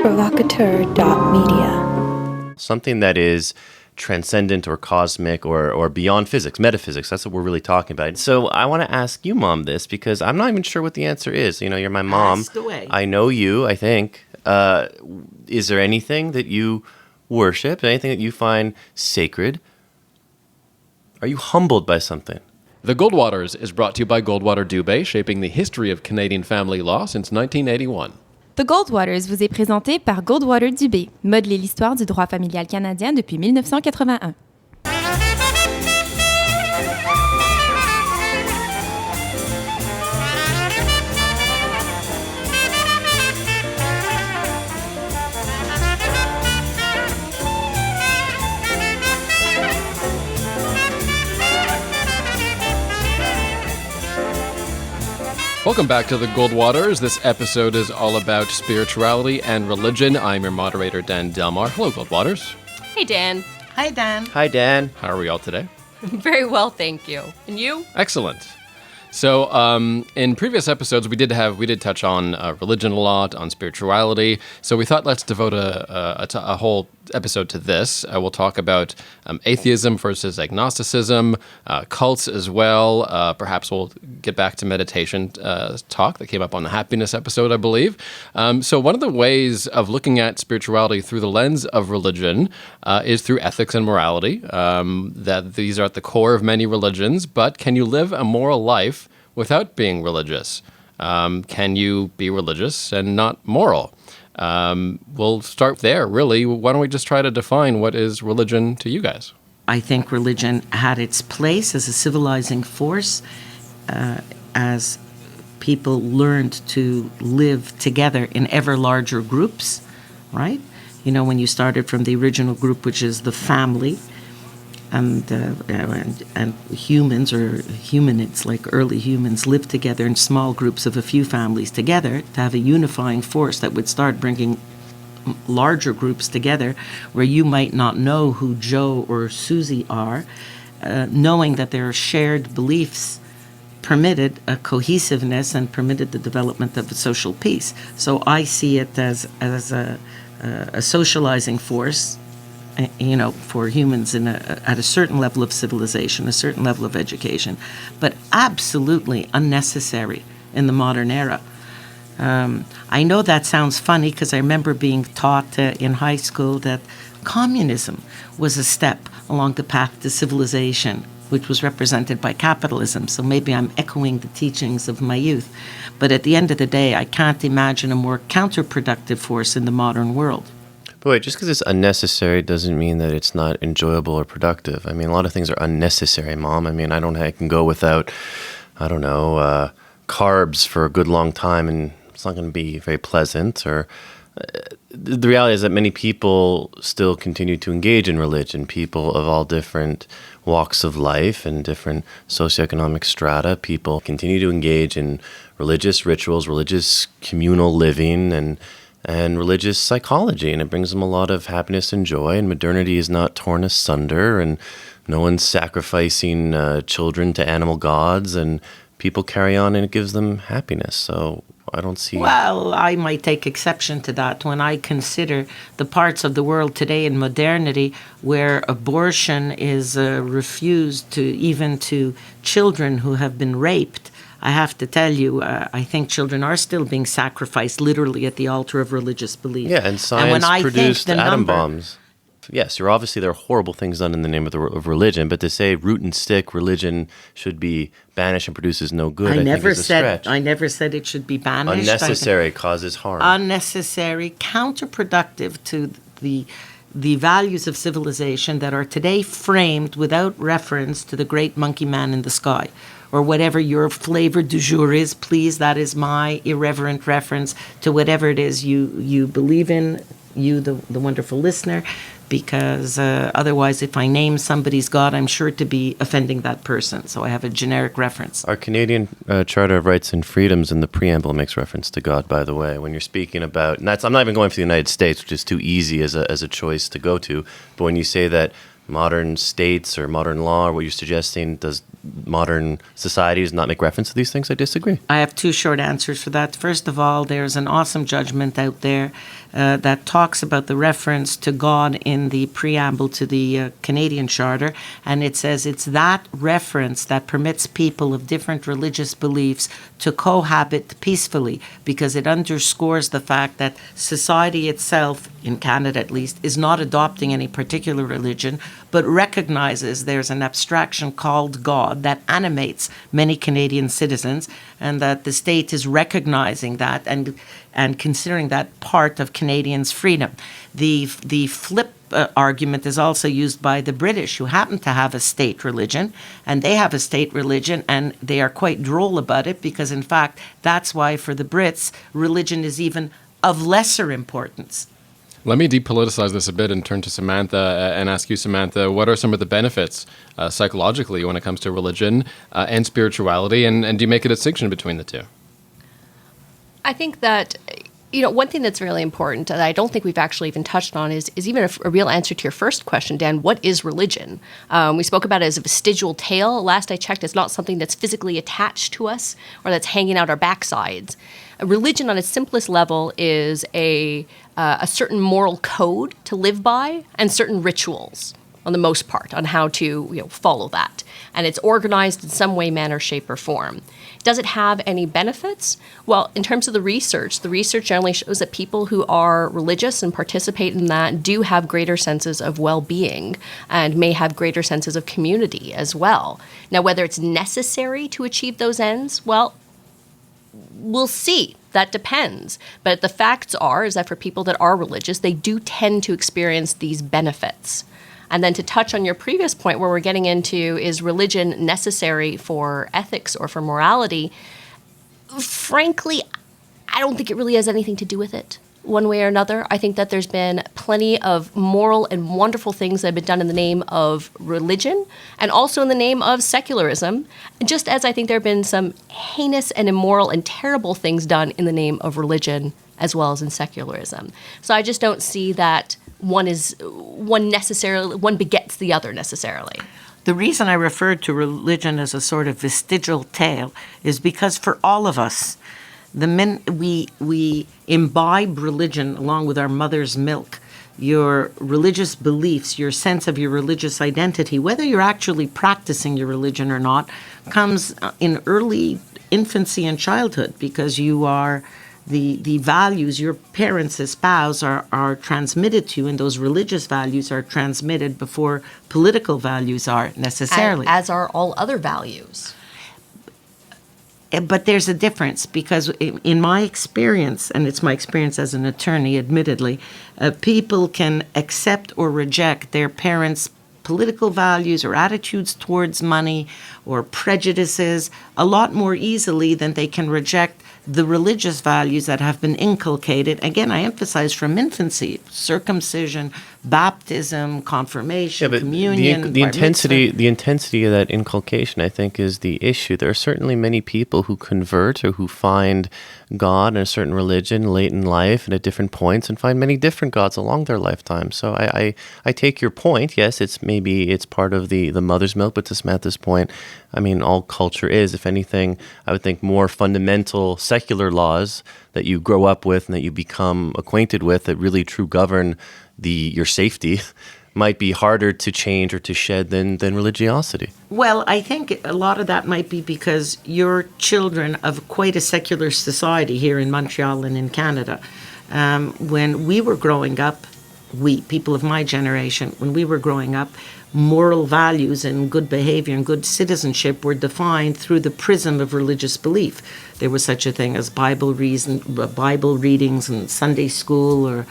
provocateur.media. Something that is transcendent or cosmic or beyond physics, metaphysics. That's what we're really talking about. So I want to ask you, Mom, this because I'm not even sure what the answer is. You know, you're my mom. Ask away. I know you, I think. Is there anything that you worship, anything that you find sacred? Are you humbled by something? The Goldwaters is brought to you by Goldwater Dubé, shaping the history of Canadian family law since 1981. The Goldwaters vous est présenté par Goldwater Dubé, modeler l'histoire du droit familial canadien depuis 1981. Welcome back to the Goldwaters. This episode is all about spirituality and religion. I'm your moderator, Dan Delmar. Hello, Goldwaters. Hey, Dan. Hi, Dan. Hi, Dan. How are we all today? Very well, thank you. And you? Excellent. So, in previous episodes, we did touch on religion a lot, on spirituality. So we thought let's devote a whole episode to this. We'll talk about atheism versus agnosticism, cults as well. Perhaps we'll get back to meditation talk that came up on the happiness episode, I believe. So one of the ways of looking at spirituality through the lens of religion is through ethics and morality. That these are at the core of many religions, but can you live a moral life without being religious? Can you be religious and not moral? We'll start there, really. Why don't we just try to define what is religion to you guys? I think religion had its place as a civilizing force as people learned to live together in ever larger groups, right? You know, when you started from the original group, which is the family, and humans or humanids, like early humans, lived together in small groups of a few families together to have a unifying force that would start bringing larger groups together where you might not know who Joe or Susie are, knowing that their shared beliefs permitted a cohesiveness and permitted the development of a social peace. So I see it as a socializing force, you know, for humans at a certain level of civilization, a certain level of education, but absolutely unnecessary in the modern era. I know that sounds funny because I remember being taught in high school that communism was a step along the path to civilization, which was represented by capitalism. So maybe I'm echoing the teachings of my youth. But at the end of the day, I can't imagine a more counterproductive force in the modern world. But wait, just because it's unnecessary doesn't mean that it's not enjoyable or productive. I mean, a lot of things are unnecessary, Mom. I mean, I can go without, carbs for a good long time, and it's not going to be very pleasant. Or the reality is that many people still continue to engage in religion. People of all different walks of life and different socioeconomic strata. People continue to engage in religious rituals, religious communal living, and religious psychology, and it brings them a lot of happiness and joy, and modernity is not torn asunder, and no one's sacrificing children to animal gods, and people carry on, and it gives them happiness. So I don't see... Well, I might take exception to that when I consider the parts of the world today in modernity where abortion is refused to even to children who have been raped. I have to tell you, I think children are still being sacrificed literally at the altar of religious belief. Yeah, and science produced atom bombs. Yes, there are horrible things done in the name of religion, but to say root and stick religion should be banished and produces no good, I think is a stretch. I never said it should be banished. Unnecessary, causes harm. Unnecessary, counterproductive to the values of civilization that are today framed without reference to the great monkey man in the sky. Or whatever your flavor du jour is, please, that is my irreverent reference to whatever it is you believe in, you, the wonderful listener, because otherwise if I name somebody's God, I'm sure to be offending that person. So I have a generic reference. Our Canadian Charter of Rights and Freedoms in the preamble makes reference to God, by the way. When you're speaking about, and I'm not even going for the United States, which is too easy as a choice to go to, but when you say that modern states or modern law, or what you're suggesting, does modern societies not make reference to these things? I disagree. I have two short answers for that. First of all, there's an awesome judgment out there that talks about the reference to God in the preamble to the Canadian Charter, and it says it's that reference that permits people of different religious beliefs to cohabit peacefully, because it underscores the fact that society itself, in Canada at least, is not adopting any particular religion, but recognizes there's an abstraction called God that animates many Canadian citizens, and that the state is recognizing that and considering that part of Canadians' freedom. The flip argument is also used by the British, who happen to have a state religion, and they have a state religion, and they are quite droll about it, because in fact that's why for the Brits religion is even of lesser importance. Let me depoliticize this a bit and turn to Samantha and ask you, Samantha, what are some of the benefits psychologically when it comes to religion and spirituality, and do you make a distinction between the two? I think that, one thing that's really important that I don't think we've actually even touched on is even a real answer to your first question, Dan. What is religion? We spoke about it as a vestigial tale. Last I checked, it's not something that's physically attached to us or that's hanging out our backsides. A religion on its simplest level is a certain moral code to live by and certain rituals, on the most part, on how to follow that. And it's organized in some way, manner, shape, or form. Does it have any benefits? Well, in terms of the research generally shows that people who are religious and participate in that do have greater senses of well-being and may have greater senses of community as well. Now, whether it's necessary to achieve those ends, well, we'll see. That depends. But the facts is that for people that are religious, they do tend to experience these benefits. And then to touch on your previous point where we're getting into, is religion necessary for ethics or for morality? Frankly, I don't think it really has anything to do with it one way or another. I think that there's been plenty of moral and wonderful things that have been done in the name of religion and also in the name of secularism, just as I think there have been some heinous and immoral and terrible things done in the name of religion as well as in secularism. So I just don't see that one begets the other necessarily. The reason I referred to religion as a sort of vestigial tale is because for all of us, we imbibe religion along with our mother's milk. Your religious beliefs, your sense of your religious identity, whether you're actually practicing your religion or not, comes in early infancy and childhood, because you are the values your parents espouse are transmitted to you, and those religious values are transmitted before political values are necessarily. As are all other values. But there's a difference, because in my experience, and it's my experience as an attorney, admittedly, people can accept or reject their parents' political values or attitudes towards money or prejudices a lot more easily than they can reject the religious values that have been inculcated. Again, I emphasize from infancy: circumcision, baptism, confirmation, communion. The intensity of that inculcation, I think, is the issue. There are certainly many people who convert or who find God in a certain religion late in life and at different points, and find many different gods along their lifetime. So I take your point. Yes, it's part of the mother's milk, but to Samantha's point, I mean, all culture is, if anything, I would think more fundamental secular laws that you grow up with and that you become acquainted with that really true govern your safety might be harder to change or to shed than religiosity. Well, I think a lot of that might be because you're children of quite a secular society here in Montreal and in Canada. When we were growing up, people of my generation, when we were growing up, moral values and good behavior and good citizenship were defined through the prism of religious belief. There was such a thing as Bible readings and Sunday school, or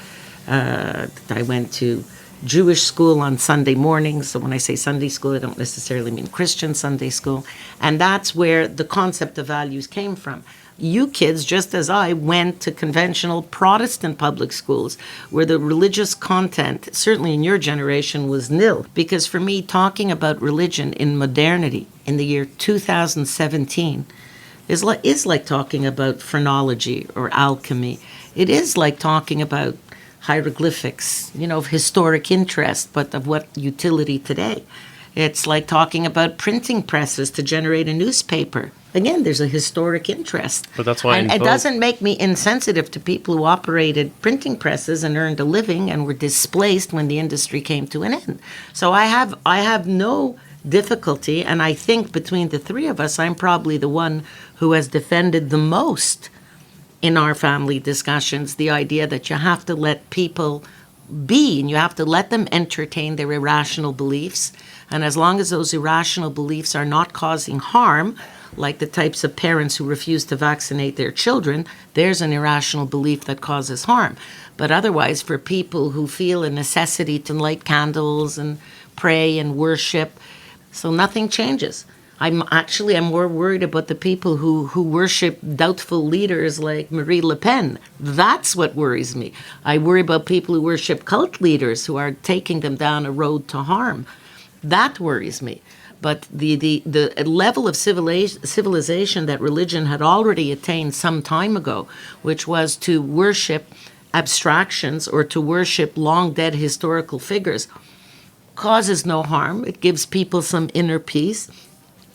I went to Jewish school on Sunday mornings. So when I say Sunday school, I don't necessarily mean Christian Sunday school. And that's where the concept of values came from. You kids, just as I, went to conventional Protestant public schools where the religious content, certainly in your generation, was nil. Because for me, talking about religion in modernity in the year 2017 is like talking about phrenology or alchemy. It is like talking about hieroglyphics, of historic interest, but of what utility today. It's like talking about printing presses to generate a newspaper. Again, there's a historic interest. But that's why and in it both- doesn't make me insensitive to people who operated printing presses and earned a living and were displaced when the industry came to an end. So I have no difficulty, and I think between the three of us, I'm probably the one who has defended the most in our family discussions the idea that you have to let people be, and you have to let them entertain their irrational beliefs. And as long as those irrational beliefs are not causing harm, like the types of parents who refuse to vaccinate their children, there's an irrational belief that causes harm. But otherwise, for people who feel a necessity to light candles and pray and worship, so nothing changes. I'm more worried about the people who worship doubtful leaders like Marie Le Pen. That's what worries me. I worry about people who worship cult leaders who are taking them down a road to harm. That worries me. But the level of civilization that religion had already attained some time ago, which was to worship abstractions or to worship long dead historical figures, causes no harm. It gives people some inner peace.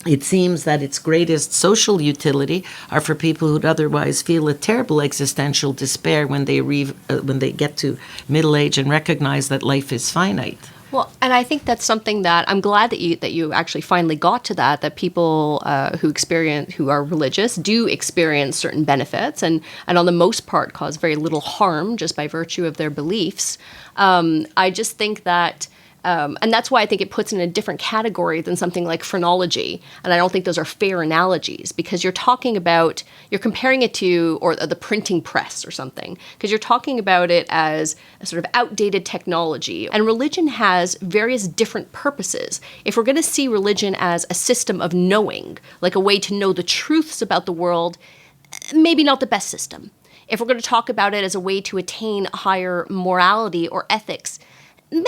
It seems that its greatest social utility are for people who'd otherwise feel a terrible existential despair when they get to middle age and recognize that life is finite. Well, and I think that's something that I'm glad that you actually finally got to that people who are religious do experience certain benefits and on the most part cause very little harm just by virtue of their beliefs. I just think that and that's why I think it puts in a different category than something like phrenology. And I don't think those are fair analogies because you're comparing it to, or the printing press or something, because you're talking about it as a sort of outdated technology. And religion has various different purposes. If we're going to see religion as a system of knowing, like a way to know the truths about the world, maybe not the best system. If we're going to talk about it as a way to attain higher morality or ethics, meh.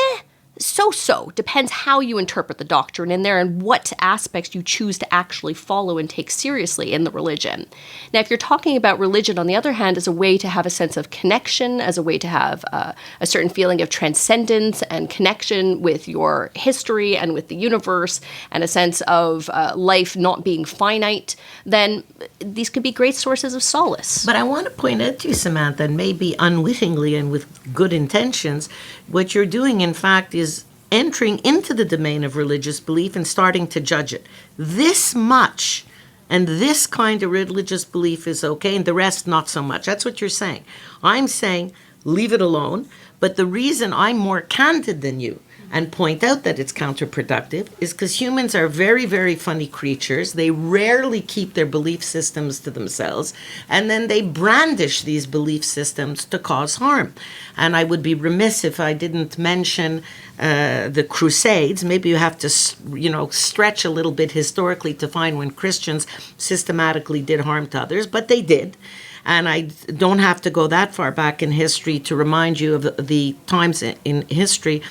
So depends how you interpret the doctrine in there and what aspects you choose to actually follow and take seriously in the religion. Now, if you're talking about religion, on the other hand, as a way to have a sense of connection, as a way to have a certain feeling of transcendence and connection with your history and with the universe, and a sense of life not being finite, then these could be great sources of solace. But I want to point out to you, Samantha, and maybe unwittingly and with good intentions, what you're doing, in fact, is entering into the domain of religious belief and starting to judge it. This much and this kind of religious belief is okay, and the rest not so much. That's what you're saying. I'm saying leave it alone, but the reason I'm more candid than you and point out that it's counterproductive is because humans are very, very funny creatures. They rarely keep their belief systems to themselves, and then they brandish these belief systems to cause harm. And I would be remiss if I didn't mention the Crusades. Maybe you have to, stretch a little bit historically to find when Christians systematically did harm to others, but they did. And I don't have to go that far back in history to remind you of the times in history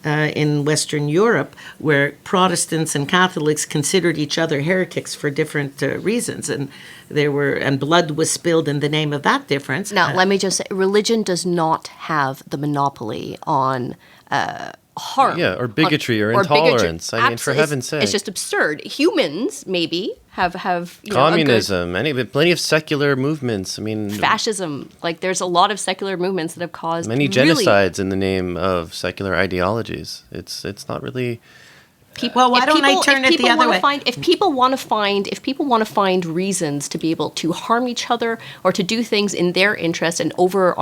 in Western Europe where Protestants and Catholics considered each other heretics for different reasons, and blood was spilled in the name of that difference. Now, let me just say, religion does not have the monopoly on harm. Yeah, or bigotry or intolerance. Bigotry. I mean, for heaven's sake. It's just absurd. Humans, maybe, have communism, plenty of secular movements. I mean, fascism. Like, there's a lot of secular movements that have caused many genocides in the name of secular ideologies. It's not really. Why don't I turn it the other way? If people want to find reasons to be able to harm each other or to do things in their interest and over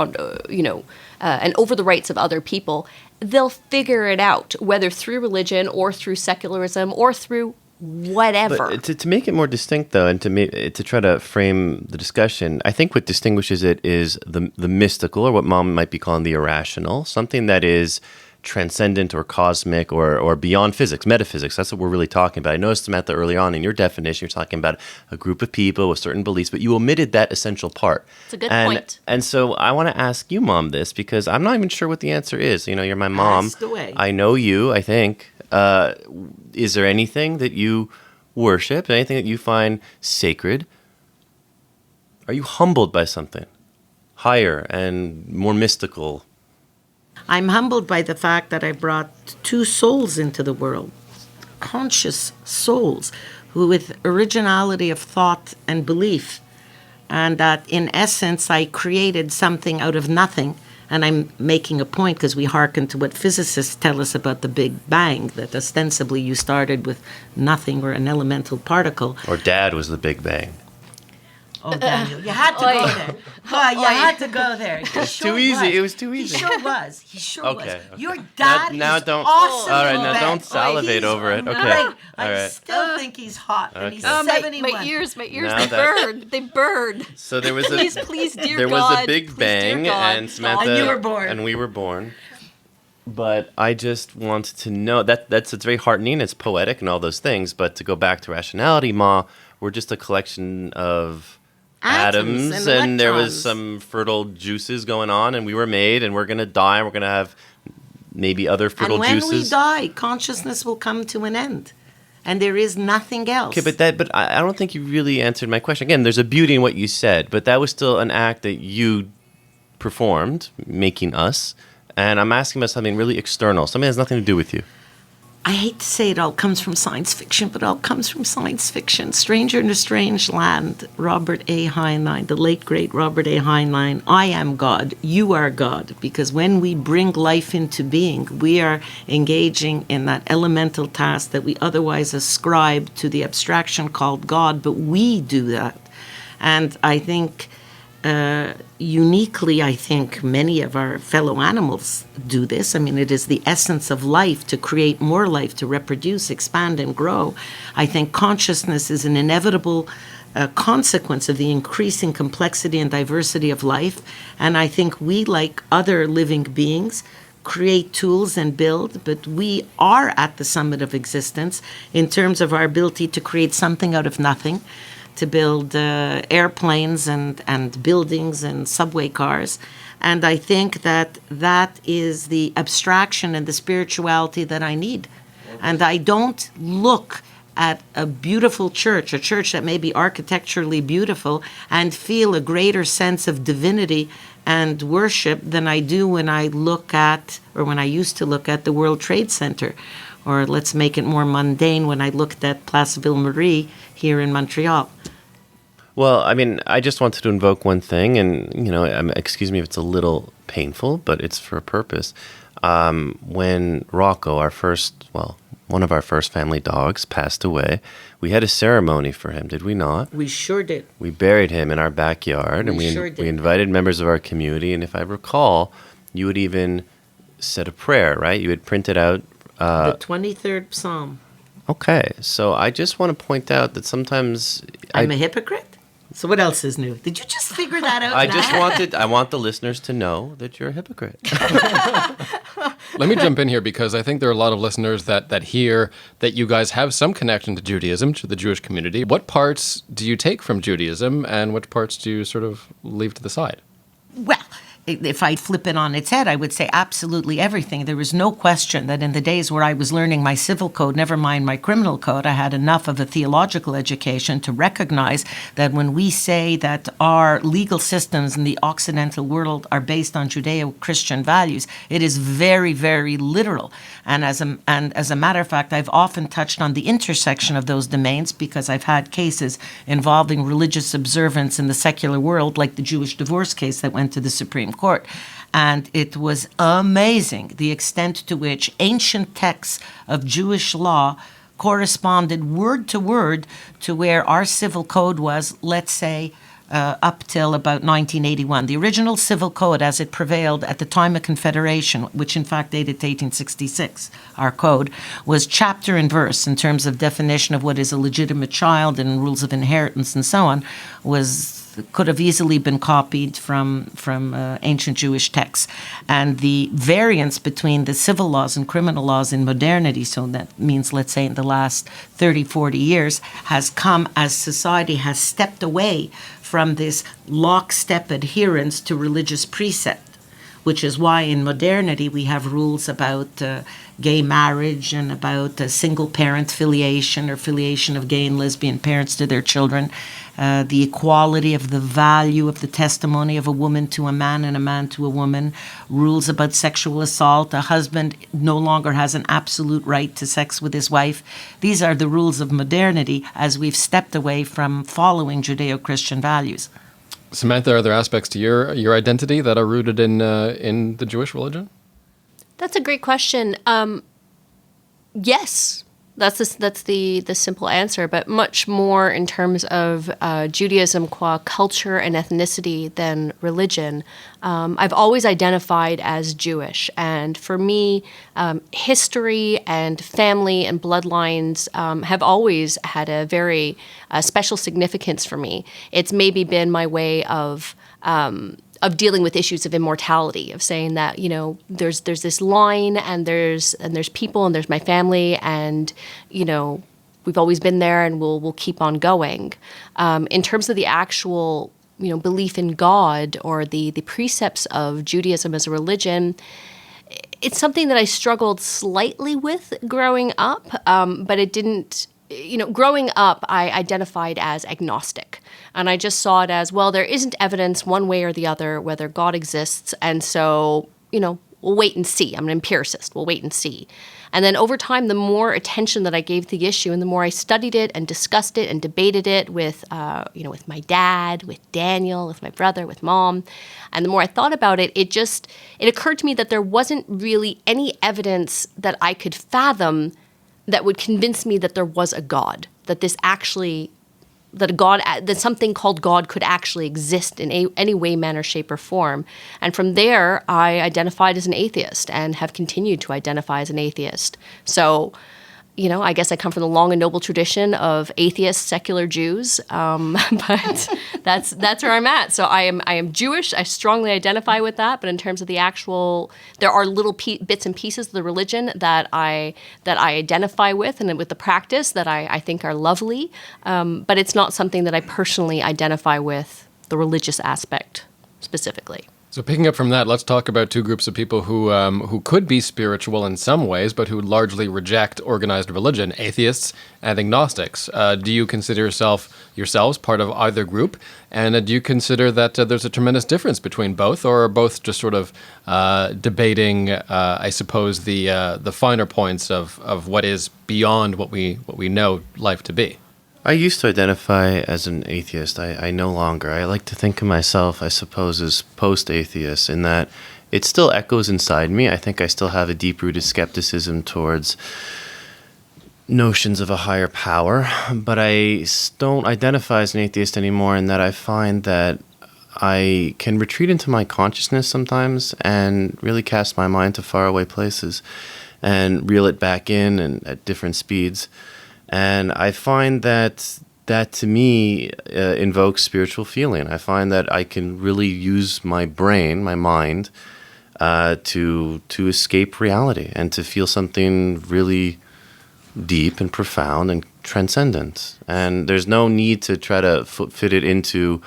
the rights of other people, they'll figure it out, whether through religion or through secularism or through whatever. But to make it more distinct, though, and to try to frame the discussion, I think what distinguishes it is the mystical, or what Mom might be calling the irrational, something that is transcendent or cosmic or beyond physics, metaphysics. That's what we're really talking about. I noticed, Samantha, early on in your definition, you're talking about a group of people with certain beliefs, but you omitted that essential part. It's a good point. And so I want to ask you, Mom, this, because I'm not even sure what the answer is. You're my mom. Ask away. I know you, I think. Is there anything that you worship, anything that you find sacred? Are you humbled by something higher and more mystical? I'm humbled by the fact that I brought two souls into the world. conscious souls who with originality of thought and belief, and that in essence I created something out of nothing. And I'm making a point because we hearken to what physicists tell us about the Big Bang, that ostensibly you started with nothing or an elemental particle. Or Dad was the Big Bang. Oh, Daniel, you had to go there. Oh, you had to go there. Too easy. It was too easy. He sure was. He sure was. Okay. Your dad Now is don't. awesome. All right, now Bang. don't salivate He's over it. Okay. great. All I right. still think he's hot, and he's Okay. 71. My ears, Now they that- burn. They burn. So there was a Please, dear there God. was a Big please, dear Bang, God, and stop. Samantha And you were born. and we were born. But I just wanted to know that's it's very heartening. It's poetic and all those things. But to go back to rationality, Ma, we're just a collection of atoms, and there was electrons. some fertile juices going on, and we were made, and we're gonna die, and we're gonna have maybe other fertile And when juices. we die, consciousness will come to an end, and there is nothing else. Okay, but I don't think you really answered my question. Again, there's a beauty in what you said, but that was still an act that you performed, making us. And I'm asking about something really external, something that has nothing to do with you. I hate to say it all comes from science fiction, but it all comes from science fiction. Stranger in a Strange Land, Robert A. Heinlein, the late great Robert A. Heinlein. I am God, you are God. Because when we bring life into being, we are engaging in that elemental task that we otherwise ascribe to the abstraction called God, but we do that. And I think uniquely, I think many of our fellow animals do this. I mean, it is the essence of life to create more life, to reproduce, expand, and grow. I think consciousness is an inevitable consequence of the increasing complexity and diversity of life. And I think we, like other living beings, create tools and build, but we are at the summit of existence in terms of our ability to create something out of nothing, to build airplanes and buildings and subway cars. And I think that is the abstraction and the spirituality that I need. And I don't look at a beautiful church, a church that may be architecturally beautiful, and feel a greater sense of divinity and worship than I do when I look at, or when I used to look at, the World Trade Center. Or let's make it more mundane, when I looked at Place Ville Marie here in Montreal. Well, I mean, I just wanted to invoke one thing, and, excuse me if it's a little painful, but it's for a purpose. When Rocco, one of our first family dogs, passed away, we had a ceremony for him, did we not? We sure did. We buried him in our backyard, and We sure did. we invited members of our community, and if I recall, you had even said a prayer, right? You had printed out... The 23rd Psalm. Okay, so I just want to point out that sometimes... I'm a hypocrite? So what else is new? Did you just figure that out? I want the listeners to know that you're a hypocrite. Let me jump in here because I think there are a lot of listeners that hear that you guys have some connection to Judaism, to the Jewish community. What parts do you take from Judaism and which parts do you sort of leave to the side? Well, if I flip it on its head, I would say absolutely everything. There was no question that in the days where I was learning my civil code, never mind my criminal code, I had enough of a theological education to recognize that when we say that our legal systems in the Occidental world are based on Judeo-Christian values, it is very, very literal. And as a matter of fact, I've often touched on the intersection of those domains because I've had cases involving religious observance in the secular world, like the Jewish divorce case that went to the Supreme Court. And it was amazing the extent to which ancient texts of Jewish law corresponded word to word to where our civil code was, let's say, up till about 1981. The original civil code as it prevailed at the time of Confederation, which in fact dated to 1866, our code, was chapter and verse in terms of definition of what is a legitimate child and rules of inheritance and so on, could have easily been copied from ancient Jewish texts. And the variance between the civil laws and criminal laws in modernity, so that means, let's say, in the last 30, 40 years, has come as society has stepped away from this lockstep adherence to religious precept, which is why in modernity we have rules about gay marriage and about single parent filiation or filiation of gay and lesbian parents to their children, the equality of the value of the testimony of a woman to a man and a man to a woman, rules about sexual assault. A husband no longer has an absolute right to sex with his wife. These are the rules of modernity as we've stepped away from following Judeo-Christian values. Samantha, are there aspects to your identity that are rooted in the Jewish religion? That's a great question. Yes, that's the simple answer, but much more in terms of Judaism qua culture and ethnicity than religion. I've always identified as Jewish, and for me, history and family and bloodlines have always had a very special significance for me. It's maybe been my way of dealing with issues of immortality, of saying that, you know, there's this line and there's people and there's my family, and, you know, we've always been there and we'll keep on going. In terms of the actual, you know, belief in God or the precepts of Judaism as a religion, it's something that I struggled slightly with growing up, but it didn't. You know, growing up, I identified as agnostic. And I just saw it as, well, there isn't evidence one way or the other whether God exists. And so, you know, we'll wait and see. I'm an empiricist. We'll wait and see. And then over time, the more attention that I gave to the issue and the more I studied it and discussed it and debated it with, you know, with my dad, with Daniel, with my brother, with mom, and the more I thought about it, it occurred to me that there wasn't really any evidence that I could fathom that would convince me that there was a God, that something called God could actually exist in any way, manner, shape, or form. And from there, I identified as an atheist and have continued to identify as an atheist. So, you know, I guess I come from the long and noble tradition of atheist secular Jews, but that's where I'm at. So I am Jewish. I strongly identify with that. But in terms of the actual, there are little bits and pieces of the religion that I identify with, and with the practice that I think are lovely. But it's not something that I personally identify with, the religious aspect specifically. So picking up from that, let's talk about two groups of people who could be spiritual in some ways, but who largely reject organized religion: atheists and agnostics. Do you consider yourselves part of either group? And do you consider that there's a tremendous difference between both, or are both just sort of debating, I suppose, the finer points of what is beyond what we know life to be? I used to identify as an atheist. I no longer. I like to think of myself, I suppose, as post-atheist, in that it still echoes inside me. I think I still have a deep-rooted skepticism towards notions of a higher power, but I don't identify as an atheist anymore, in that I find that I can retreat into my consciousness sometimes and really cast my mind to faraway places and reel it back in and at different speeds. And I find that to me invokes spiritual feeling. I find that I can really use my brain, my mind, to escape reality and to feel something really deep and profound and transcendent. And there's no need to try to fit it into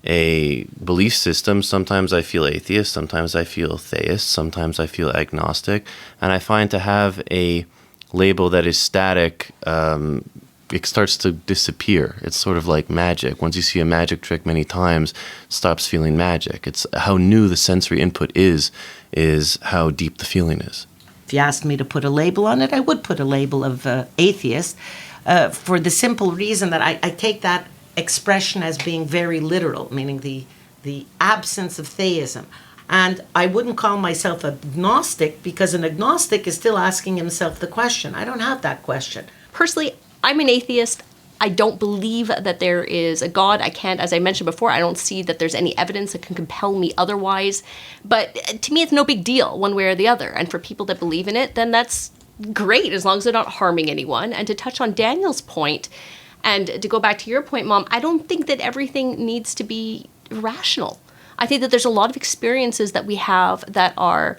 a belief system. Sometimes I feel atheist, sometimes I feel theist, sometimes I feel agnostic. And I find to have a label that is static, it starts to disappear. It's sort of like magic. Once you see a magic trick many times, it stops feeling magic. It's how new the sensory input is how deep the feeling is. If you asked me to put a label on it, I would put a label of atheist, for the simple reason that I take that expression as being very literal, meaning the absence of theism. And I wouldn't call myself agnostic, because an agnostic is still asking himself the question. I don't have that question. Personally, I'm an atheist. I don't believe that there is a God. I can't, as I mentioned before, I don't see that there's any evidence that can compel me otherwise. But to me, it's no big deal one way or the other. And for people that believe in it, then that's great, as long as they're not harming anyone. And to touch on Daniel's point, and to go back to your point, Mom, I don't think that everything needs to be rational. I think that there's a lot of experiences that we have that are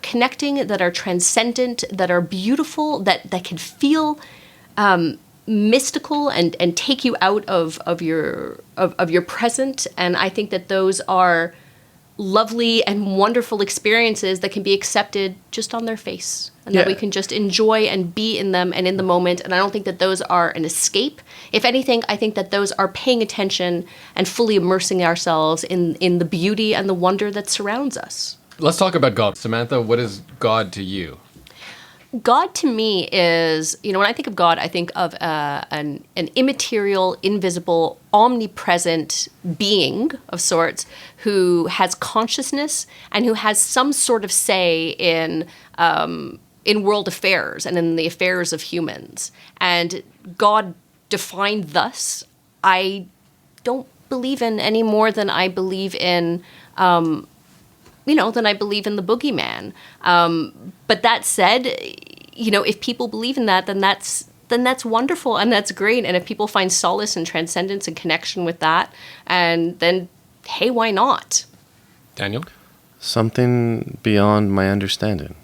connecting, that are transcendent, that are beautiful, that can feel mystical and take you out of your present. And I think that those are lovely and wonderful experiences that can be accepted just on their face, and that we can just enjoy and be in them and in the moment. And I don't think that those are an escape. If anything, I think that those are paying attention and fully immersing ourselves in the beauty and the wonder that surrounds us. Let's talk about God. Samantha, what is God to you? God to me is, when I think of God, I think of an immaterial, invisible, omnipresent being of sorts who has consciousness and who has some sort of say in world affairs and in the affairs of humans. And God defined thus, I don't believe in any more than I believe in than I believe in the boogeyman. But that said, if people believe in that, then that's wonderful and that's great. And if people find solace and transcendence and connection with that, and then, hey, why not? Daniel? Something beyond my understanding.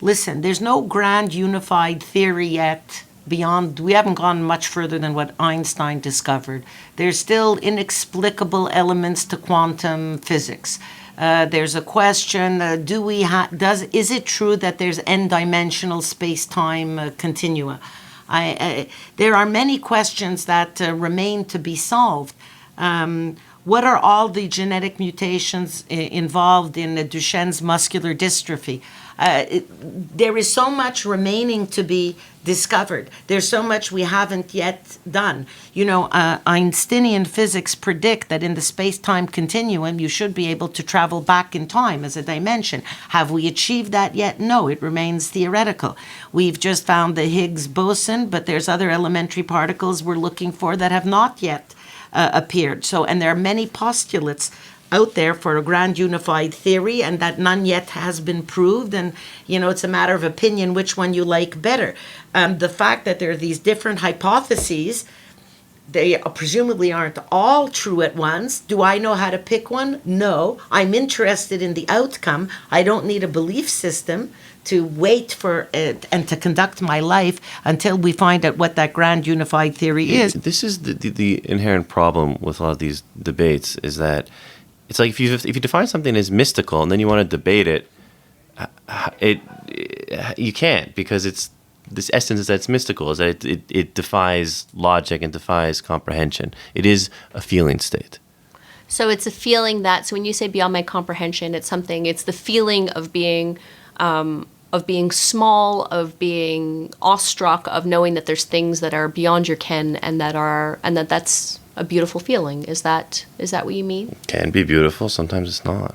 Listen, there's no grand unified theory yet beyond, we haven't gone much further than what Einstein discovered. There's still inexplicable elements to quantum physics. There's a question, is it true that there's n-dimensional space-time continua? There are many questions that remain to be solved. What are all the genetic mutations involved in Duchenne's muscular dystrophy? There is so much remaining to be discovered. There's so much we haven't yet done. Einsteinian physics predict that in the space-time continuum, you should be able to travel back in time as a dimension. Have we achieved that yet? No, it remains theoretical. We've just found the Higgs boson, but there's other elementary particles we're looking for that have not yet appeared. And there are many postulates out there for a grand unified theory, and that none yet has been proved, and it's a matter of opinion which one you like better. The fact that there are these different hypotheses, they presumably aren't all true at once. Do I know how to pick one? No. I'm interested in the outcome. I don't need a belief system to wait for it and to conduct my life until we find out what that grand unified theory is. This is the inherent problem with a lot of these debates, is that it's like if you define something as mystical and then you want to debate it, you can't, because it's this essence that's mystical is that it defies logic and defies comprehension. It is a feeling state. So it's a feeling that, so when you say beyond my comprehension, it's the feeling of being small, of being awestruck, of knowing that there's things that are beyond your ken and that's a beautiful feeling. Is that what you mean? It can be beautiful. Sometimes it's not.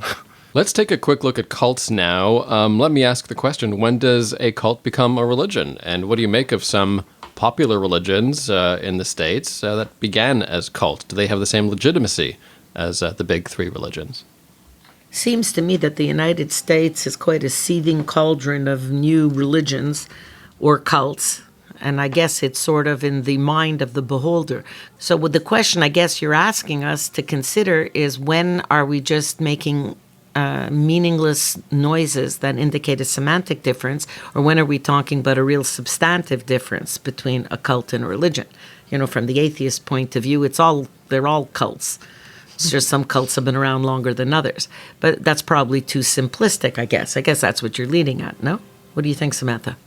Let's take a quick look at cults now. Let me ask the question, when does a cult become a religion? And what do you make of some popular religions in the States that began as cults? Do they have the same legitimacy as the big three religions? Seems to me that the United States is quite a seething cauldron of new religions or cults. And I guess it's sort of in the mind of the beholder. So with the question I guess you're asking us to consider is, when are we just making meaningless noises that indicate a semantic difference, or when are we talking about a real substantive difference between a cult and a religion? From the atheist point of view, they're all cults. It's just some cults have been around longer than others. But that's probably too simplistic, I guess. I guess that's what you're leading at, no? What do you think, Samantha?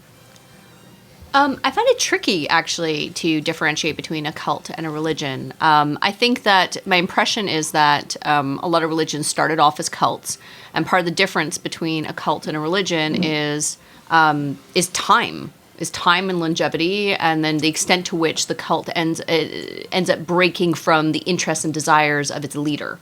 I find it tricky, actually, to differentiate between a cult and a religion. I think that my impression is that a lot of religions started off as cults, and part of the difference between a cult and a religion is time and longevity, and then the extent to which the cult ends up breaking from the interests and desires of its leader.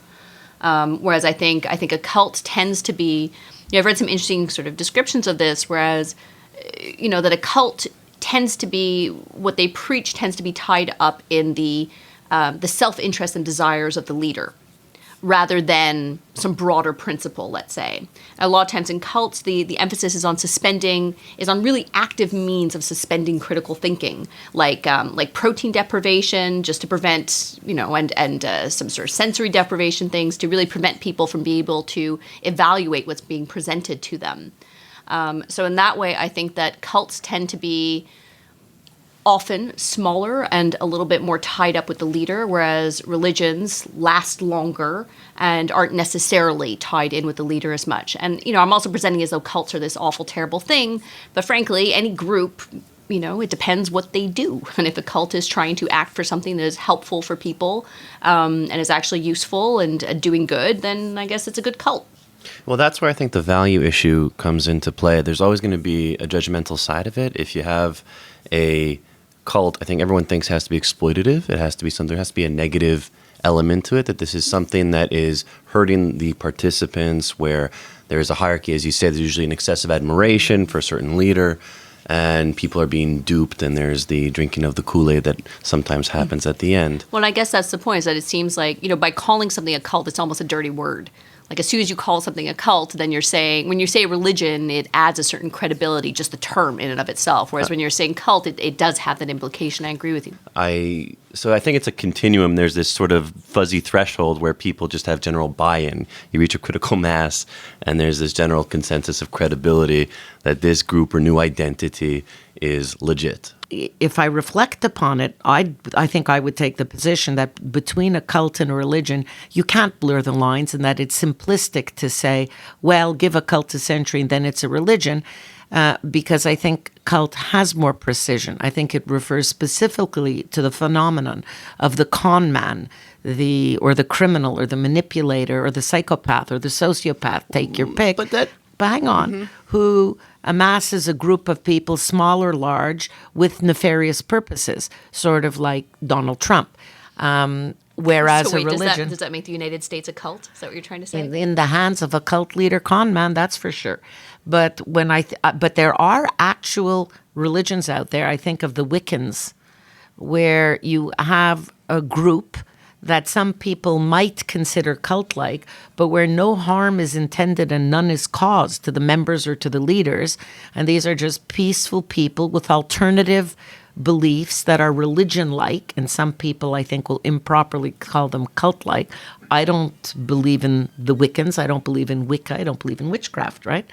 Whereas I think a cult tends to be, I've read some interesting sort of descriptions of this, whereas that a cult tends to be, what they preach tends to be tied up in the self-interest and desires of the leader, rather than some broader principle, let's say. A lot of times in cults, the emphasis is on really active means of suspending critical thinking, like protein deprivation, just to prevent, and some sort of sensory deprivation things to really prevent people from being able to evaluate what's being presented to them. So in that way, I think that cults tend to be often smaller and a little bit more tied up with the leader, whereas religions last longer and aren't necessarily tied in with the leader as much. And, I'm also presenting as though cults are this awful, terrible thing. But frankly, any group, it depends what they do. And if a cult is trying to act for something that is helpful for people and is actually useful and doing good, then I guess it's a good cult. Well, that's where I think the value issue comes into play. There's always going to be a judgmental side of it. If you have a cult, I think everyone thinks has to be exploitative. It has to be something, there has to be a negative element to it, that this is something that is hurting the participants, where there is a hierarchy. As you say, there's usually an excessive admiration for a certain leader, and people are being duped, and there's the drinking of the Kool-Aid that sometimes happens at the end. Well, I guess that's the point, is that it seems like, by calling something a cult, it's almost a dirty word. Like, as soon as you call something a cult, then you're saying, when you say religion, it adds a certain credibility, just the term in and of itself. Whereas when you're saying cult, it does have that implication. I agree with you. So I think it's a continuum. There's this sort of fuzzy threshold where people just have general buy-in. You reach a critical mass, and there's this general consensus of credibility that this group or new identity is legit. If I reflect upon it, I think I would take the position that between a cult and a religion, you can't blur the lines, and that it's simplistic to say, well, give a cult a century and then it's a religion, because I think cult has more precision. I think it refers specifically to the phenomenon of the con man, or the criminal, or the manipulator, or the psychopath, or the sociopath, take your pick. But hang on, who amasses a group of people, small or large, with nefarious purposes, sort of like Donald Trump. Whereas So wait, a religion, does that make the United States a cult? Is that what you're trying to say? in the hands of a cult leader con man, that's for sure. But but there are actual religions out there. I think of the Wiccans, where you have a group that some people might consider cult-like, but where no harm is intended and none is caused to the members or to the leaders. And these are just peaceful people with alternative beliefs that are religion-like, and some people, I think, will improperly call them cult-like. I don't believe in the Wiccans. I don't believe in Wicca. I don't believe in witchcraft, right?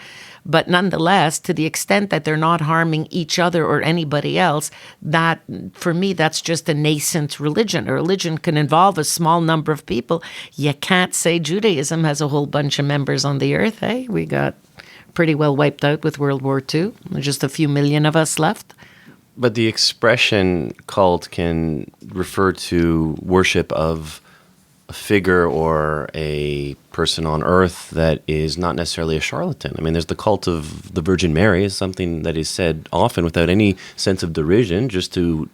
But nonetheless, to the extent that they're not harming each other or anybody else, that, for me, that's just a nascent religion. A religion can involve a small number of people. You can't say Judaism has a whole bunch of members on the earth, hey? We got pretty well wiped out with World War II. There's just a few million of us left. But the expression cult can refer to worship of a figure or a person on earth that is not necessarily a charlatan. I mean, there's the cult of the Virgin Mary, is something that is said often without any sense of derision, just to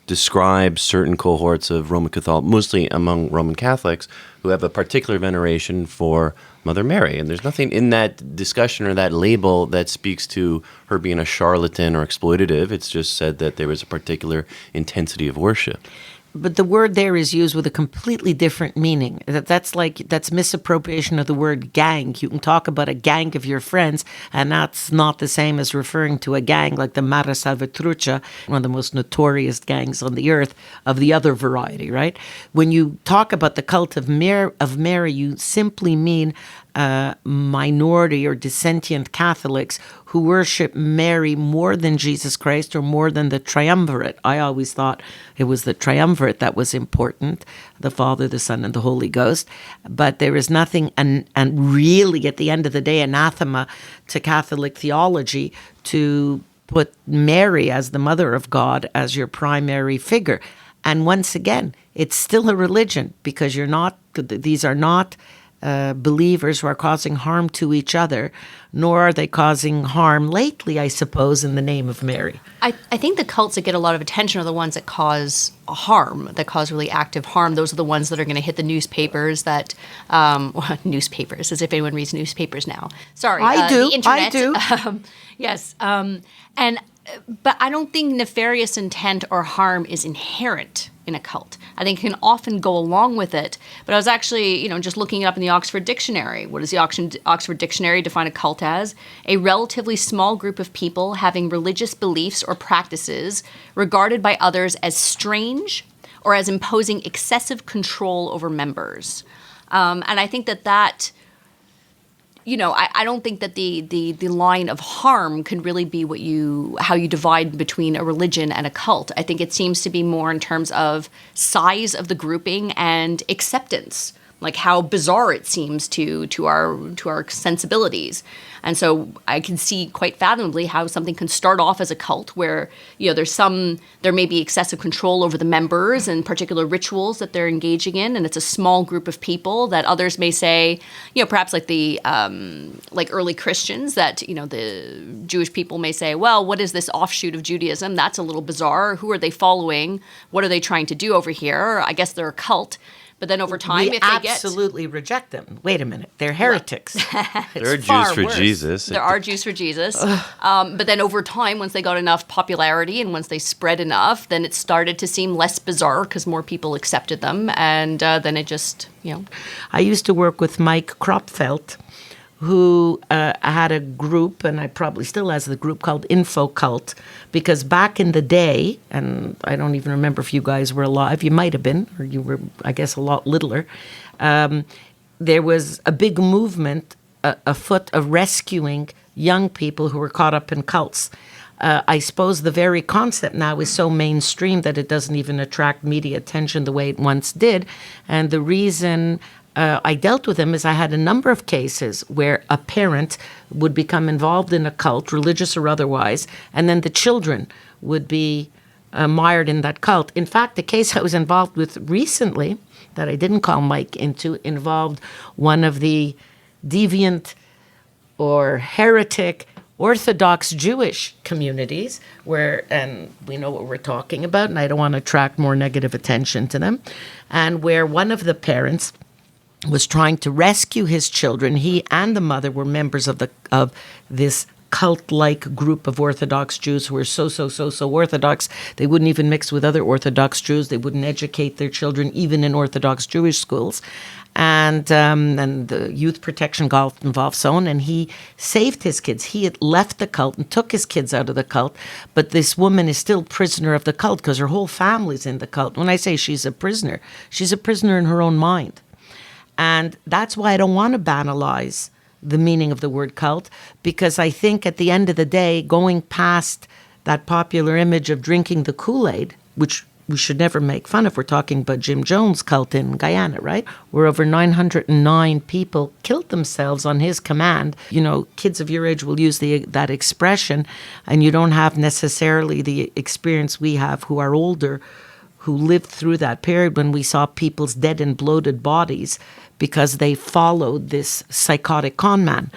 describe certain cohorts of Roman Catholic, mostly among Roman Catholics, who have a particular veneration for Mother Mary. And there's nothing in that discussion or that label that speaks to her being a charlatan or exploitative. It's just said that there was a particular intensity of worship. But the word there is used with a completely different meaning. That's misappropriation of the word gang. You can talk about a gang of your friends, and that's not the same as referring to a gang like the Mara Salvatrucha, one of the most notorious gangs on the earth of the other variety, right? When you talk about the cult of Mary, you simply mean minority or dissentient Catholics who worship Mary more than Jesus Christ or more than the triumvirate. I always thought it was the triumvirate that was important, the Father, the Son, and the Holy Ghost. But there is nothing, and really at the end of the day, anathema to Catholic theology to put Mary as the Mother of God as your primary figure. And once again, it's still a religion, because these are not believers who are causing harm to each other, nor are they causing harm lately, I suppose, in the name of Mary. I think the cults that get a lot of attention are the ones that cause harm, that cause really active harm. Those are the ones that are going to hit the newspapers, newspapers, as if anyone reads newspapers now. Sorry. I do. The internet. I do. Yes. But I don't think nefarious intent or harm is inherent in a cult. I think it can often go along with it. But I was actually, just looking it up in the Oxford Dictionary. What does the Oxford Dictionary define a cult as? A relatively small group of people having religious beliefs or practices regarded by others as strange or as imposing excessive control over members. And I think that I don't think that the line of harm can really be how you divide between a religion and a cult. I think it seems to be more in terms of size of the grouping and acceptance, like how bizarre it seems to our sensibilities. And so I can see quite fathomably how something can start off as a cult where, there may be excessive control over the members and particular rituals that they're engaging in. And it's a small group of people that others may say, perhaps like the, like early Christians that, the Jewish people may say, well, what is this offshoot of Judaism? That's a little bizarre. Who are they following? What are they trying to do over here? I guess they're a cult. But then over time, we if they get... absolutely reject them. Wait a minute. They're heretics. There are Jews for Jesus. There are Jews for Jesus. But then over time, once they got enough popularity and once they spread enough, then it started to seem less bizarre because more people accepted them. And then it just, I used to work with Mike Kropfeld, who had a group, and I probably still has the group called Info Cult, because back in the day, and I don't even remember if you guys were alive, you might have been, or you were, I guess, a lot littler, there was a big movement afoot of rescuing young people who were caught up in cults. I suppose the very concept now is so mainstream that it doesn't even attract media attention the way it once did. And the reason I dealt with him is I had a number of cases where a parent would become involved in a cult, religious or otherwise, and then the children would be mired in that cult. In fact, the case I was involved with recently, that I didn't call Mike into, involved one of the deviant or heretic Orthodox Jewish communities and we know what we're talking about, and I don't want to attract more negative attention to them, and where one of the parents was trying to rescue his children. He and the mother were members of this cult-like group of Orthodox Jews who were so Orthodox. They wouldn't even mix with other Orthodox Jews. They wouldn't educate their children even in Orthodox Jewish schools. And the youth protection got involved, so on, and he saved his kids. He had left the cult and took his kids out of the cult, but this woman is still prisoner of the cult because her whole family's in the cult. When I say she's a prisoner in her own mind. And that's why I don't want to banalize the meaning of the word cult, because I think at the end of the day, going past that popular image of drinking the Kool-Aid, which we should never make fun of. We're talking about Jim Jones' cult in Guyana, right? Where over 909 people killed themselves on his command. Kids of your age will use that expression, and you don't have necessarily the experience we have who are older, who lived through that period when we saw people's dead and bloated bodies because they followed this psychotic con man.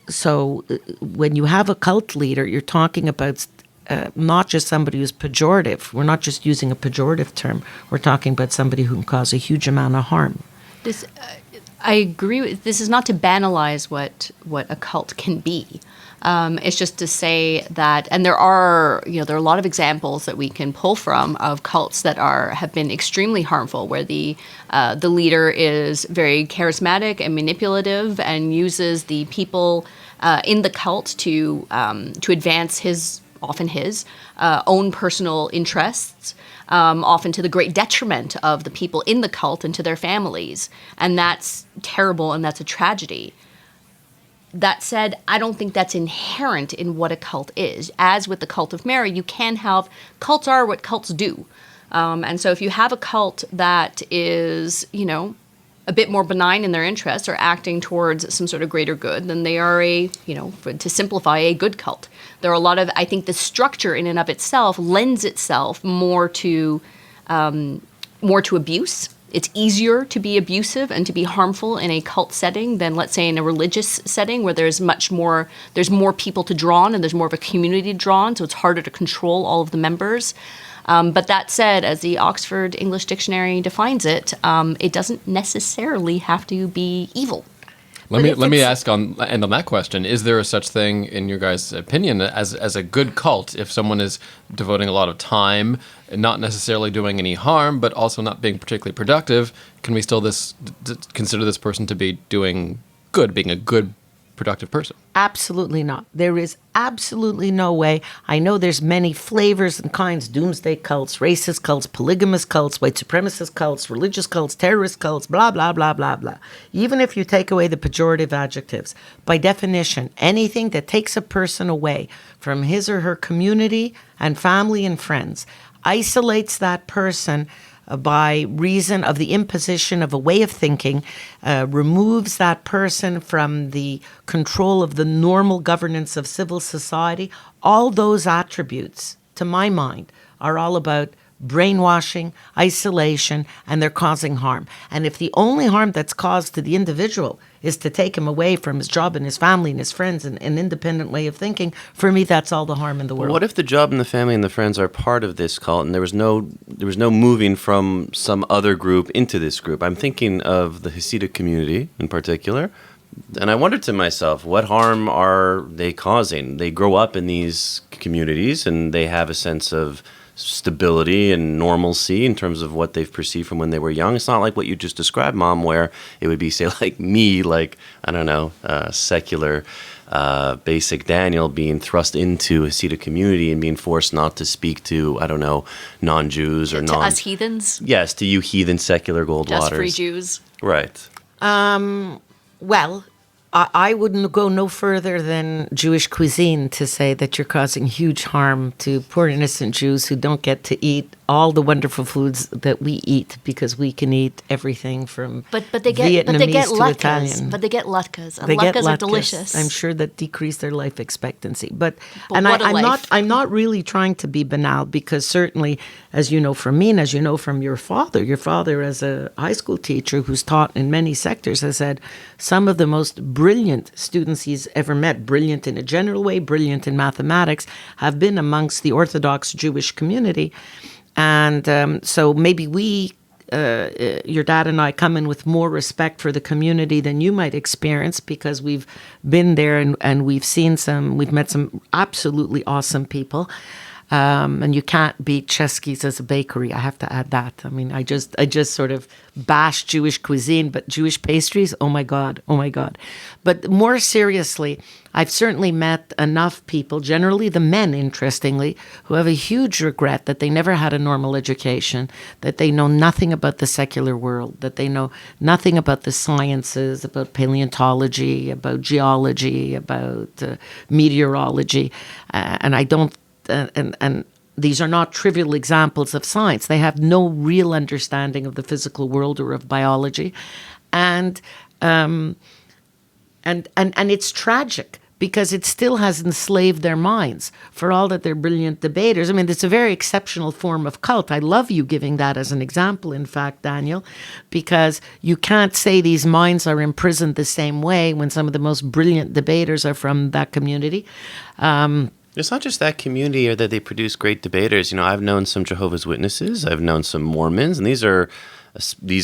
So when you have a cult leader, you're talking about not just somebody who's pejorative. We're not just using a pejorative term. We're talking about somebody who can cause a huge amount of harm. I agree with this. Is not to banalize what a cult can be. It's just to say that, and there are a lot of examples that we can pull from of cults that have been extremely harmful, where the leader is very charismatic and manipulative and uses the people in the cult to advance his own personal interests, often to the great detriment of the people in the cult and to their families. And that's terrible, and that's a tragedy. That said, I don't think that's inherent in what a cult is. As with the cult of Mary, you can have... Cults are what cults do. And so if you have a cult that is, a bit more benign in their interests or acting towards some sort of greater good, then they are to simplify, a good cult. There are a lot of... I think the structure in and of itself lends itself more to abuse. It's easier to be abusive and to be harmful in a cult setting than, let's say, in a religious setting where there's more people to draw on and there's more of a community to draw on, so it's harder to control all of the members. But that said, as the Oxford English Dictionary defines it, it doesn't necessarily have to be evil. Let me ask on that question: is there a such thing, in your guys' opinion, as a good cult? If someone is devoting a lot of time, and not necessarily doing any harm, but also not being particularly productive, can we still consider this person to be doing good, being a good productive person. Absolutely not. There is absolutely no way. I know there's many flavors and kinds, doomsday cults, racist cults, polygamous cults, white supremacist cults, religious cults, terrorist cults, blah, blah, blah, blah, blah. Even if you take away the pejorative adjectives, by definition, anything that takes a person away from his or her community and family and friends, isolates that person by reason of the imposition of a way of thinking, removes that person from the control of the normal governance of civil society. All those attributes, to my mind, are all about brainwashing, isolation, and they're causing harm. And if the only harm that's caused to the individual is to take him away from his job and his family and his friends and an independent way of thinking, for me, that's all the harm in the world. What if the job and the family and the friends are part of this cult and there was no moving from some other group into this group? I'm thinking of the Hasidic community in particular. And I wondered to myself, what harm are they causing? They grow up in these communities and they have a sense of stability and normalcy in terms of what they've perceived from when they were young. It's not like what you just described, Mom, where it would be, say, like me, like, I don't know, secular, basic Daniel being thrust into a Hasidic community and being forced not to speak to, I don't know, non-Jews or To us heathens? Yes, to you heathen secular Goldwaters. Just free Jews? Right. Well, I wouldn't go no further than Jewish cuisine to say that you're causing huge harm to poor innocent Jews who don't get to eat all the wonderful foods that we eat because we can eat everything from But they get Vietnamese to latkes. Italian. But they get latkes, and They get latkes are latkes. delicious. I'm sure that decrease their life expectancy. But what a life. I'm not really trying to be banal because certainly, as you know from me and as you know from your father as a high school teacher who's taught in many sectors has said some of the most brilliant students he's ever met, brilliant in a general way, brilliant in mathematics, have been amongst the Orthodox Jewish community. And so maybe your dad and I come in with more respect for the community than you might experience because we've been there and we've met some absolutely awesome people. And you can't beat Chesky's as a bakery. I have to add that. I mean, I just sort of bash Jewish cuisine, but Jewish pastries, oh my God. But more seriously, I've certainly met enough people, generally the men, interestingly, who have a huge regret that they never had a normal education, that they know nothing about the secular world, that they know nothing about the sciences, about paleontology, about geology, about meteorology, and I don't. And these are not trivial examples of science. They have no real understanding of the physical world or of biology, and it's tragic because it still has enslaved their minds. For all that they're brilliant debaters, I mean, it's a very exceptional form of cult. I love you giving that as an example. In fact, Daniel, because you can't say these minds are imprisoned the same way when some of the most brilliant debaters are from that community. It's not just that community or that they produce great debaters. You know, I've known some Jehovah's Witnesses, I've known some Mormons, and these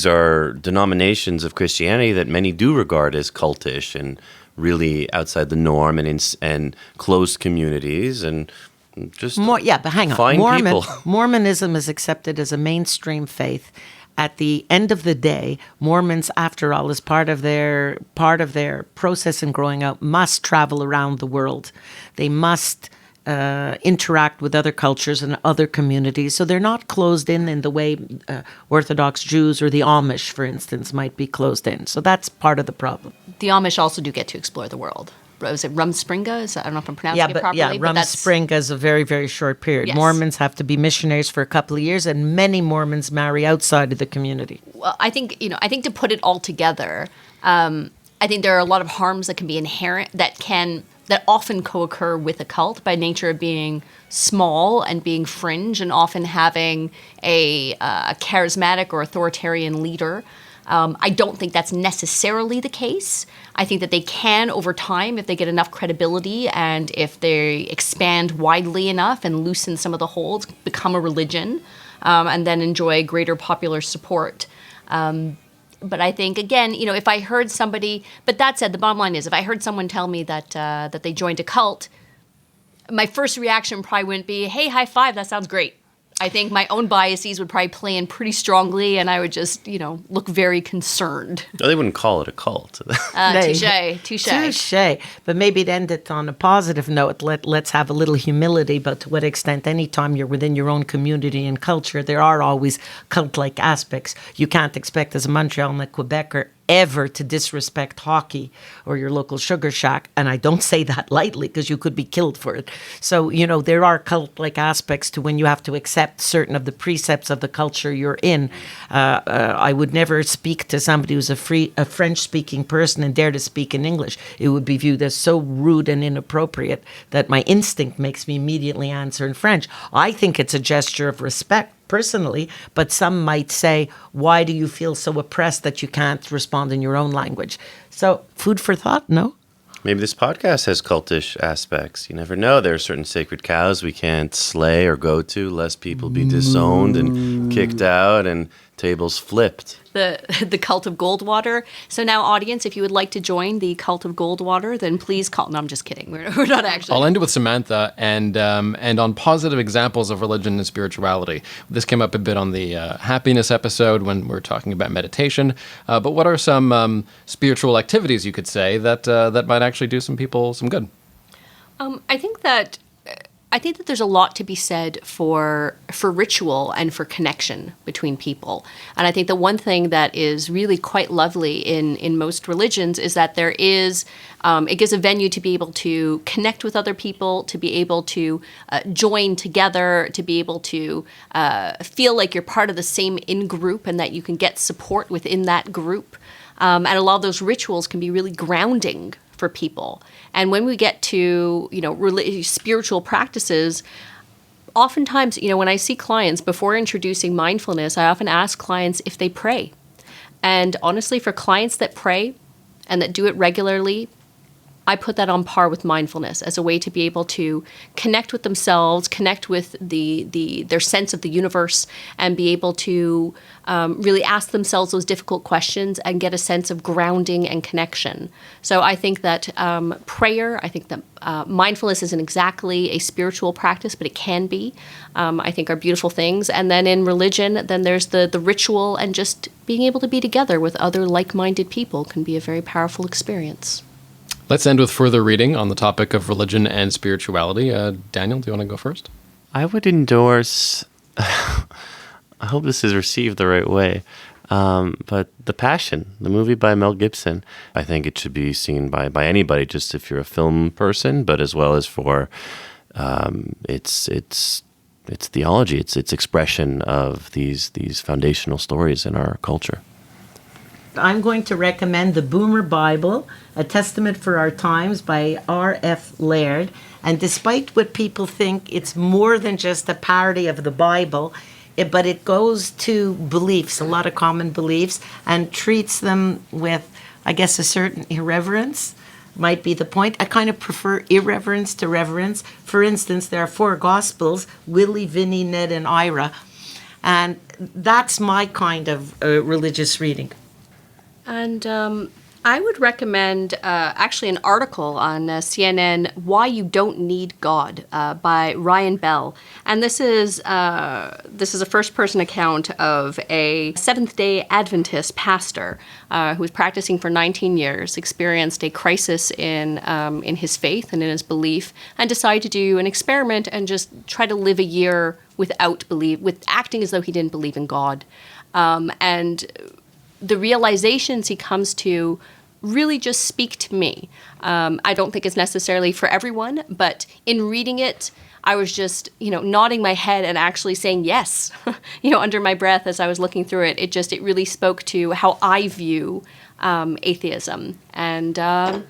are denominations of Christianity that many do regard as cultish and really outside the norm and closed communities and just but hang on. fine people. Mormonism is accepted as a mainstream faith. At the end of the day, Mormons, after all, as part of their process in growing up, must travel around the world. They must interact with other cultures and other communities. So they're not closed in the way Orthodox Jews or the Amish, for instance, might be closed in. So that's part of the problem. The Amish also do get to explore the world. Was it Rumspringa? I don't know if I'm pronouncing it properly. Rumspringa is a very, very short period. Yes. Mormons have to be missionaries for a couple of years, and many Mormons marry outside of the community. Well, I think to put it all together, I think there are a lot of harms that can be inherent that often co-occur with a cult by nature of being small and being fringe and often having a charismatic or authoritarian leader. I don't think that's necessarily the case. I think that they can, over time, if they get enough credibility and if they expand widely enough and loosen some of the holds, become a religion and then enjoy greater popular support. But I think, again, if I heard somebody, but that said, the bottom line is, if I heard someone tell me that they joined a cult, my first reaction probably wouldn't be, hey, high five, that sounds great. I think my own biases would probably play in pretty strongly, and I would just, look very concerned. Oh, they wouldn't call it a cult. Touche. Touche. But maybe to end it on a positive note, let's have a little humility about to what extent anytime you're within your own community and culture, there are always cult-like aspects. You can't expect as a Montreal and a Quebecer ever to disrespect hockey or your local sugar shack. And I don't say that lightly because you could be killed for it. So, there are cult-like aspects to when you have to accept certain of the precepts of the culture you're in. I would never speak to somebody who's a French-speaking person and dare to speak in English. It would be viewed as so rude and inappropriate that my instinct makes me immediately answer in French. I think it's a gesture of respect, personally, but some might say, why do you feel so oppressed that you can't respond in your own language? So, food for thought, no? Maybe this podcast has cultish aspects. You never know. There are certain sacred cows we can't slay or go to, lest people be disowned and kicked out and tables flipped. The cult of Goldwater. So now, audience, if you would like to join the cult of Goldwater, then please call. No, I'm just kidding. We're not actually. I'll end it with Samantha and on positive examples of religion and spirituality. This came up a bit on the happiness episode when we were talking about meditation. But what are some spiritual activities you could say that might actually do some people some good? I think that there's a lot to be said for ritual and for connection between people. And I think the one thing that is really quite lovely in most religions is that there is, it gives a venue to be able to connect with other people, to be able to join together, to be able to feel like you're part of the same in-group and that you can get support within that group. And a lot of those rituals can be really grounding for people. And when we get to, spiritual practices, oftentimes, when I see clients, before introducing mindfulness, I often ask clients if they pray. And honestly, for clients that pray and that do it regularly, I put that on par with mindfulness as a way to be able to connect with themselves, connect with their sense of the universe, and be able to really ask themselves those difficult questions and get a sense of grounding and connection. So I think that prayer, I think that mindfulness isn't exactly a spiritual practice, but it can be, I think are beautiful things. And then in religion, then there's the ritual, and just being able to be together with other like-minded people can be a very powerful experience. Let's end with further reading on the topic of religion and spirituality. Daniel, do you want to go first? I would endorse, I hope this is received the right way, but The Passion, the movie by Mel Gibson. I think it should be seen by anybody, just if you're a film person, but as well as for its theology, its expression of these foundational stories in our culture. I'm going to recommend The Boomer Bible, A Testament for Our Times by R.F. Laird. And despite what people think, it's more than just a parody of the Bible, but it goes to beliefs, a lot of common beliefs, and treats them with, I guess, a certain irreverence might be the point. I kind of prefer irreverence to reverence. For instance, there are 4 Gospels, Willie, Vinnie, Ned, and Ira. And that's my kind of religious reading. And I would recommend actually an article on CNN, Why You Don't Need God, by Ryan Bell. And this is a first-person account of a Seventh-day Adventist pastor who was practicing for 19 years, experienced a crisis in his faith and in his belief, and decided to do an experiment and just try to live a year with acting as though he didn't believe in God. And the realizations he comes to really just speak to me. I don't think it's necessarily for everyone, but in reading it, I was just, nodding my head and actually saying yes, under my breath as I was looking through it. It really spoke to how I view atheism. And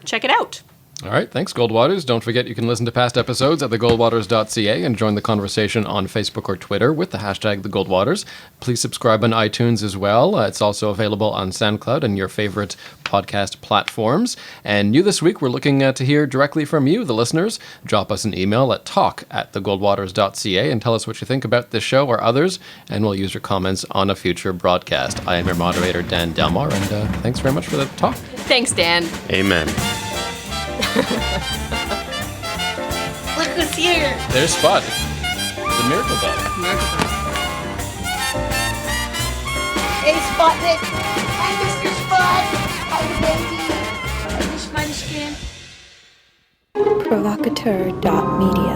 check it out. All right, thanks, Goldwaters. Don't forget you can listen to past episodes at thegoldwaters.ca and join the conversation on Facebook or Twitter with the hashtag #TheGoldwaters. Please subscribe on iTunes as well. It's also available on SoundCloud and your favorite podcast platforms. And new this week, we're looking to hear directly from you, the listeners. Drop us an email at talk@thegoldwaters.ca and tell us what you think about this show or others, and we'll use your comments on a future broadcast. I am your moderator, Dan Delmar, and thanks very much for the talk. Thanks, Dan. Amen. Look who's here. There's Spud, the miracle dog. Miracle dog. Hey, Sputnik. Hi, Mr. Spot. Hi, baby. Hi, Miss Munchkin. Provocateur.media.